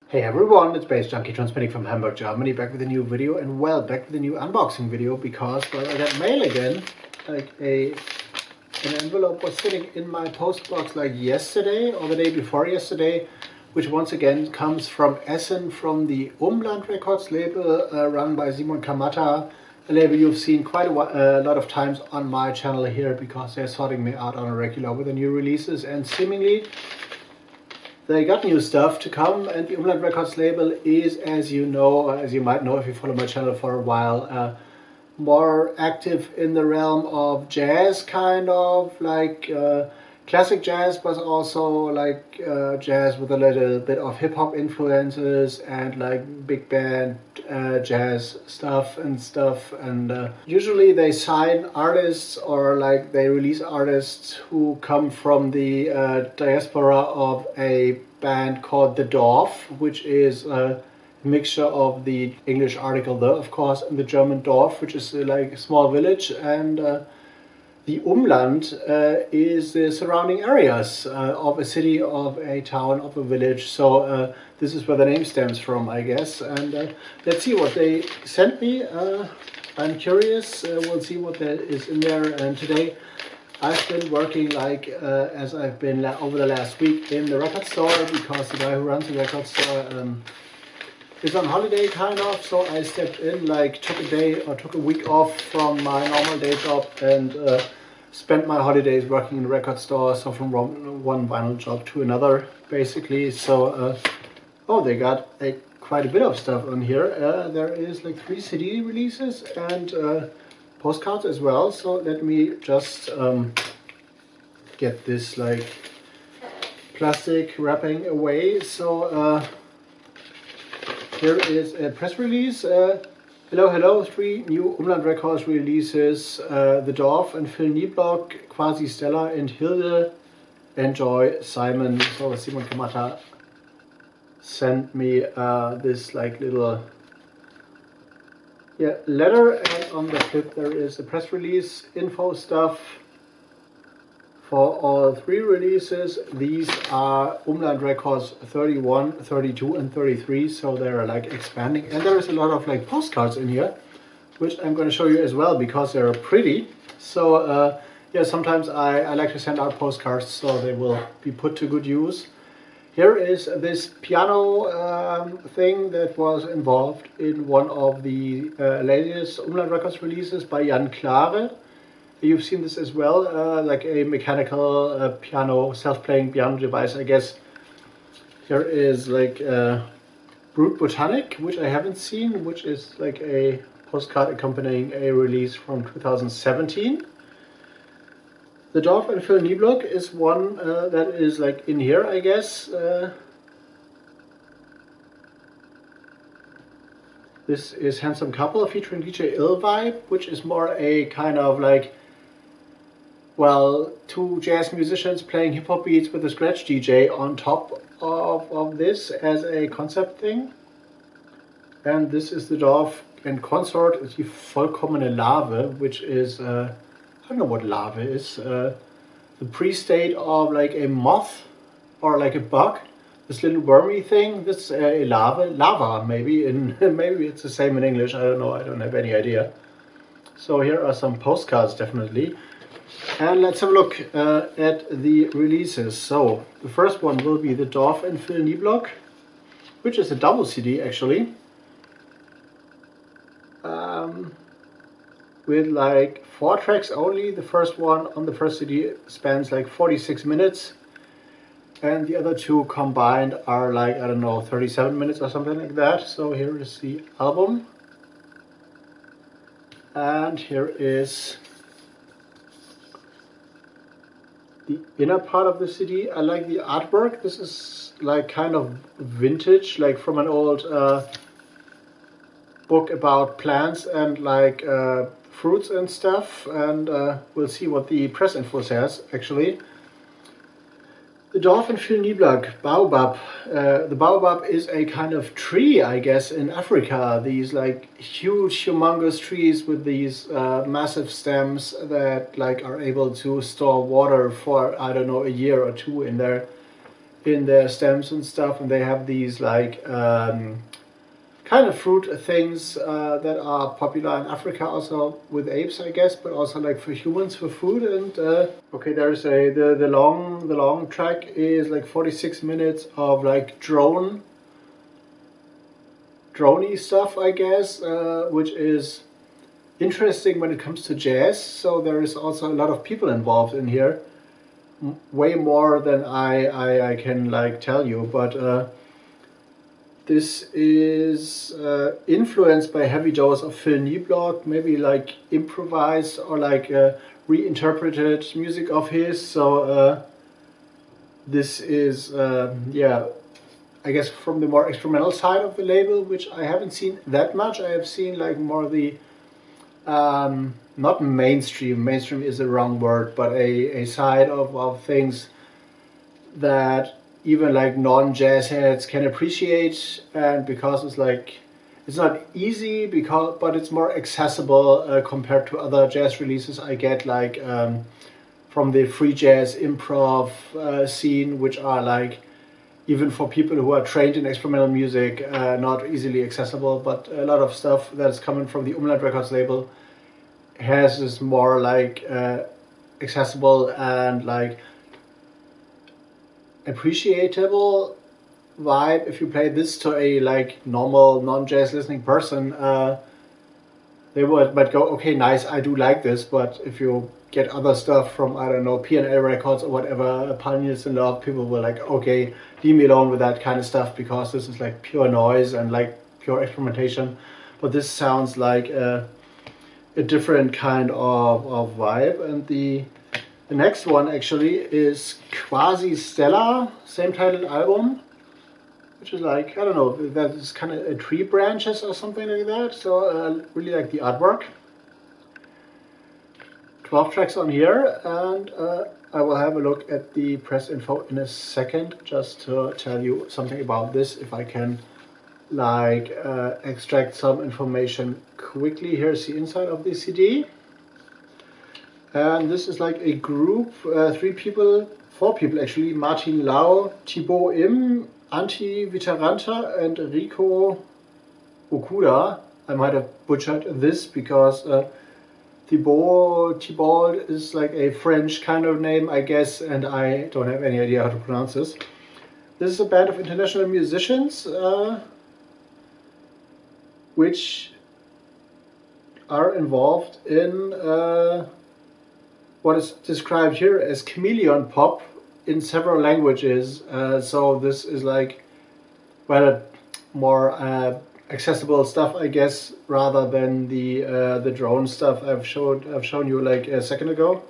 Hey everyone, it's baze.djunkiii transmitting from Hamburg, Germany, back with a new video, and well, back with a new unboxing video because, well, I got mail again. Like an envelope was sitting in my post box like yesterday or the day before yesterday, which once again comes from Essen, from the UMLAND Records label run by Simon Kamata, a label you've seen quite a lot of times on my channel here because they're sorting me out on a regular with the new releases, and seemingly they got new stuff to come. And the UMLAND Records label is, as you know, as you might know if you follow my channel for a while, more active in the realm of jazz, kind of like classic jazz, but also like jazz with a little bit of hip-hop influences and like big band jazz stuff. And usually they sign artists or like they release artists who come from the diaspora of a band called the Dorf, which is a mixture of the English article the, of course, and the German Dorf, which is like a small village, and the Umland is the surrounding areas of a city, of a town, of a village. So this is where the name stems from, I guess. And let's see what they sent me. I'm curious. We'll see what there is in there. And today I've been working like as I've been over the last week in the record store, because the guy who runs the record store is on holiday, kind of. So I stepped in, like took a day or took a week off from my normal day job and spent my holidays working in the record store. So from one vinyl job to another, basically. So oh, they got quite a bit of stuff on here. There is like 3 CD releases and postcards as well. So let me just get this like plastic wrapping away. So here is a press release. Hello, 3 new UMLAND Records releases. The Dorf and Phil Nieblock, Quasi Stella and Hilde. Enjoy, Simon. So Simon Kamata sent me this like little letter, and on the flip there is a press release info stuff for all 3 releases. These are UMLAND Records 31, 32 and 33, so they're like expanding. And there is a lot of like postcards in here, which I'm going to show you as well because they're pretty. So yeah, sometimes I like to send out postcards, so they will be put to good use. Here is this piano thing that was involved in one of the latest UMLAND Records releases by Jan Klare. You've seen this as well, like a mechanical piano, self-playing piano device, I guess. Here is like Brut Botanic, which I haven't seen, which is like a postcard accompanying a release from 2017. The Dorf and Phil Nieblock is one that is like in here, I guess. This is Handsome Couple featuring DJ Illvibe, which is more a kind of like, well, 2 jazz musicians playing hip-hop beats with a scratch DJ on top of this as a concept thing. And this is the Dorf and Consort, Die vollkommene Larve, which is, I don't know what larva is, the pre-state of like a moth or like a bug, this little wormy thing. This is a lava maybe, maybe it's the same in English, I don't know, I don't have any idea. So here are some postcards, definitely. And let's have a look at the releases. So the first one will be the Dorf and Phil Nieblock, which is a double CD actually, with like 4 tracks only. The first one on the first CD spans like 46 minutes, and the other 2 combined are like, I don't know, 37 minutes or something like that. So here is the album, and here is the inner part of the CD. I like the artwork. This is like kind of vintage, like from an old book about plants and like fruits and stuff. And we'll see what the press info says actually. The Dorf and Phil Nieblock, Baobab. The baobab is a kind of tree, I guess, in Africa. These like huge, humongous trees with these massive stems that like are able to store water for, I don't know, a year or 2 in their in their stems and stuff, and they have these like kind of fruit things that are popular in Africa also with apes, I guess, but also like for humans for food. And okay, there's the long track is like 46 minutes of like droney stuff, I guess, which is interesting when it comes to jazz. So there is also a lot of people involved in here, way more than I can like tell you, but this is influenced by heavy dose of Phil Nieblock, maybe like improvised or like reinterpreted music of his. So this is yeah, I guess from the more experimental side of the label, which I haven't seen that much. I have seen like more the not mainstream is the wrong word, but a side of things that even like non-jazz heads can appreciate, and because it's like it's not easy but it's more accessible compared to other jazz releases I get like from the free jazz improv scene, which are like even for people who are trained in experimental music not easily accessible. But a lot of stuff that's coming from the UMLAND Records label has this more like accessible and like appreciable vibe. If you play this to a like normal non-jazz listening person, they might go, okay, nice, I do like this. But if you get other stuff from, I don't know, P&L Records or whatever, Pioneers in Love, people will like, okay, leave me alone with that kind of stuff, because this is like pure noise and like pure experimentation. But this sounds like a different kind of vibe. And the next one actually is Quasi Stella, same titled album, which is like, I don't know, that is kind of a tree branches or something like that. So really like the artwork. 12 tracks on here, and I will have a look at the press info in a second, just to tell you something about this, if I can like extract some information quickly. Here's the inside of the CD. And this is like a group, 4 people actually, Martin Lau, Thibaut Im, Antti Vitaranta and Rico Okuda. I might have butchered this because Thibaut is like a French kind of name, I guess, and I don't have any idea how to pronounce this. This is a band of international musicians which are involved in what is described here as chameleon pop in several languages. So this is like, well, more accessible stuff, I guess, rather than the drone stuff I've shown you like a second ago.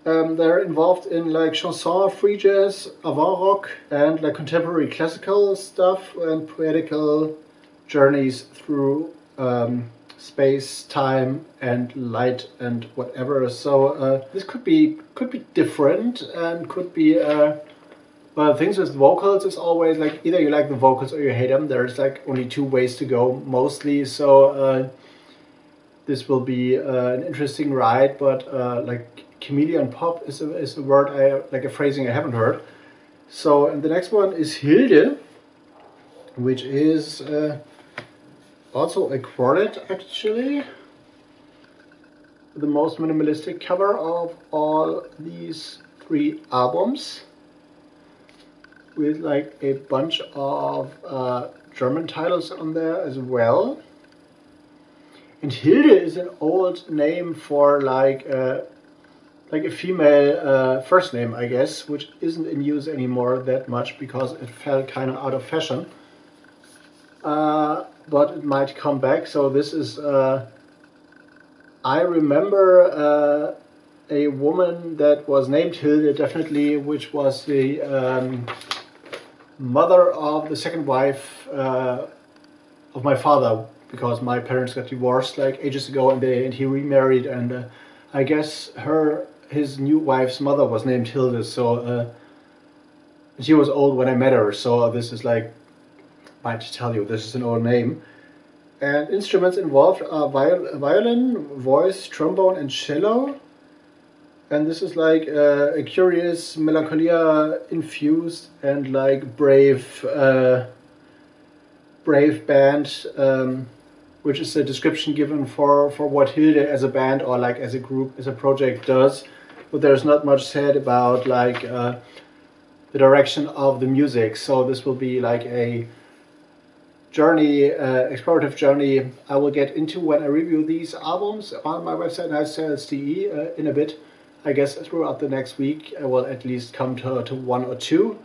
They're involved in like chanson, free jazz, avant rock, and like contemporary classical stuff, and poetical journeys through space, time, and light, and whatever. So this could be different, and could be well, things with vocals is always like either you like the vocals or you hate them. There's like only 2 ways to go mostly. So this will be an interesting ride. But like chameleon pop is a word like a phrasing I haven't heard. So, and the next one is Hilde, which is also a quartet actually. The most minimalistic cover of all these 3 albums, with like a bunch of German titles on there as well. And Hilde is an old name for like a female first name, I guess, which isn't in use anymore that much because it fell kind of out of fashion. But it might come back. So this is, I remember a woman that was named Hilde, definitely, which was the mother of the second wife of my father, because my parents got divorced like ages ago, and he remarried, and I guess his new wife's mother was named Hilde. So she was old when I met her. So this is like, might tell you, this is an old name. And instruments involved are violin, voice, trombone, and cello. and this is like a curious melancholia infused and like brave band, which is a description given for what Hilde as a band or like as a group, as a project does, but there's not much said about like the direction of the music. So this will be like a journey, explorative journey I will get into when I review these albums on my website baze.djunkiii in a bit. I guess throughout the next week I will at least come to one or two,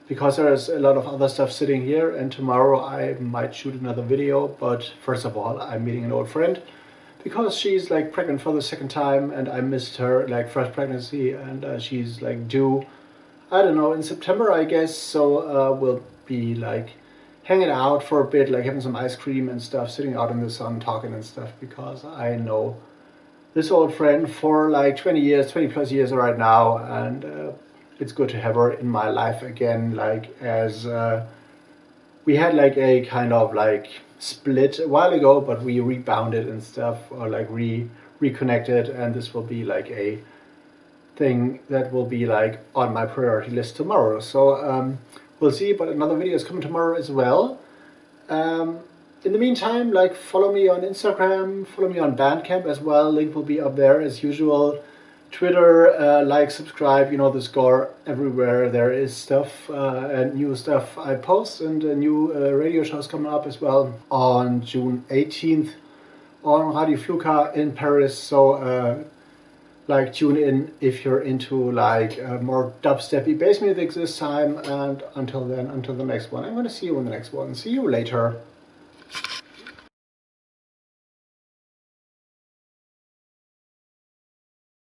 because there's a lot of other stuff sitting here, and tomorrow I might shoot another video. But first of all, I'm meeting an old friend because she's like pregnant for the second time, and I missed her like first pregnancy, and she's like due, I don't know, in September I guess. So we'll be like hanging out for a bit, like having some ice cream and stuff, sitting out in the sun, talking and stuff, because I know this old friend for like 20 plus years right now, and it's good to have her in my life again, like as we had like a kind of like split a while ago, but we rebounded and stuff, or like reconnected, and this will be like a thing that will be like on my priority list tomorrow. So we'll see, but another video is coming tomorrow as well. In the meantime, like follow me on Instagram, follow me on Bandcamp as well, link will be up there as usual. Twitter, like, subscribe, you know the score. Everywhere there is stuff and new stuff I post, and new radio shows coming up as well on June 18th on Radio Flouka in Paris. So like tune in if you're into like more dubsteppy bass music this time, and until then, until the next one, I'm gonna see you in the next one. See you later.